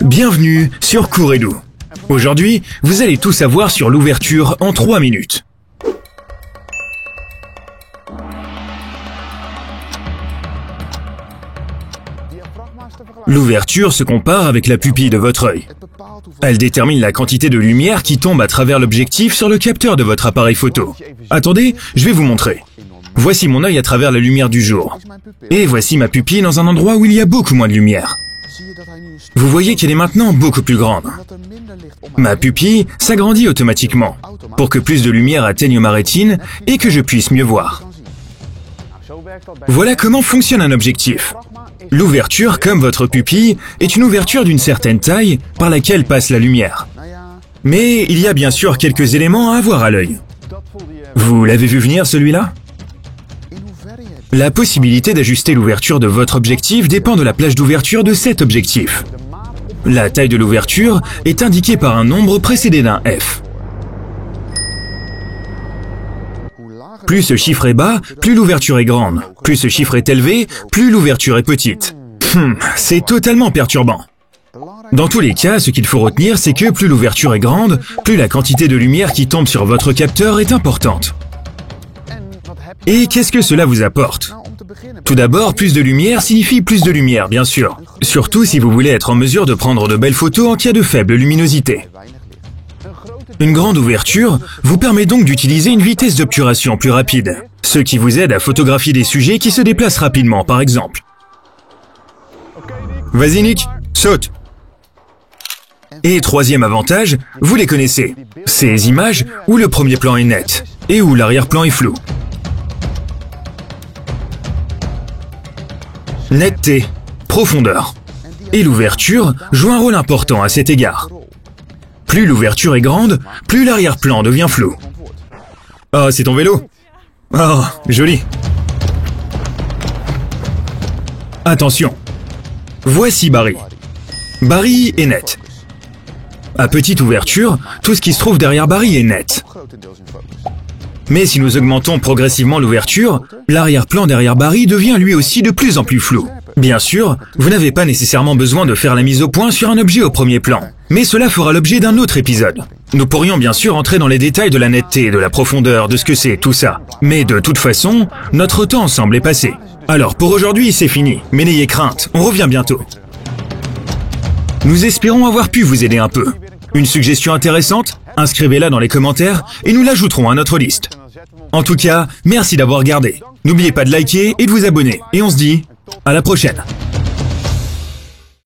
Bienvenue sur Courez-nous. Aujourd'hui, vous allez tout savoir sur l'ouverture en 3 minutes. L'ouverture se compare avec la pupille de votre œil. Elle détermine la quantité de lumière qui tombe à travers l'objectif sur le capteur de votre appareil photo. Attendez, je vais vous montrer. Voici mon œil à travers la lumière du jour. Et voici ma pupille dans un endroit où il y a beaucoup moins de lumière. Vous voyez qu'elle est maintenant beaucoup plus grande. Ma pupille s'agrandit automatiquement pour que plus de lumière atteigne ma rétine et que je puisse mieux voir. Voilà comment fonctionne un objectif. L'ouverture, comme votre pupille, est une ouverture d'une certaine taille par laquelle passe la lumière. Mais il y a bien sûr quelques éléments à avoir à l'œil. Vous l'avez vu venir celui-là ? La possibilité d'ajuster l'ouverture de votre objectif dépend de la plage d'ouverture de cet objectif. La taille de l'ouverture est indiquée par un nombre précédé d'un F. Plus ce chiffre est bas, plus l'ouverture est grande. Plus ce chiffre est élevé, plus l'ouverture est petite. C'est totalement perturbant. Dans tous les cas, ce qu'il faut retenir, c'est que plus l'ouverture est grande, plus la quantité de lumière qui tombe sur votre capteur est importante. Et qu'est-ce que cela vous apporte ? Tout d'abord, plus de lumière signifie plus de lumière, bien sûr. Surtout si vous voulez être en mesure de prendre de belles photos en cas de faible luminosité. Une grande ouverture vous permet donc d'utiliser une vitesse d'obturation plus rapide, ce qui vous aide à photographier des sujets qui se déplacent rapidement, par exemple. Vas-y Nick, saute! Et troisième avantage, vous les connaissez. Ces images où le premier plan est net et où l'arrière-plan est flou. Netteté, profondeur. Et l'ouverture joue un rôle important à cet égard. Plus l'ouverture est grande, plus l'arrière-plan devient flou. Oh, c'est ton vélo? Oh, joli. Attention. Voici Barry. Barry est net. À petite ouverture, tout ce qui se trouve derrière Barry est net. Mais si nous augmentons progressivement l'ouverture, l'arrière-plan derrière Barry devient lui aussi de plus en plus flou. Bien sûr, vous n'avez pas nécessairement besoin de faire la mise au point sur un objet au premier plan, mais cela fera l'objet d'un autre épisode. Nous pourrions bien sûr entrer dans les détails de la netteté, de la profondeur, de ce que c'est, tout ça. Mais de toute façon, notre temps semble est passé. Alors pour aujourd'hui, c'est fini, mais n'ayez crainte, on revient bientôt. Nous espérons avoir pu vous aider un peu. Une suggestion intéressante ? Inscrivez-la dans les commentaires et nous l'ajouterons à notre liste. En tout cas, merci d'avoir regardé. N'oubliez pas de liker et de vous abonner. Et on se dit à la prochaine.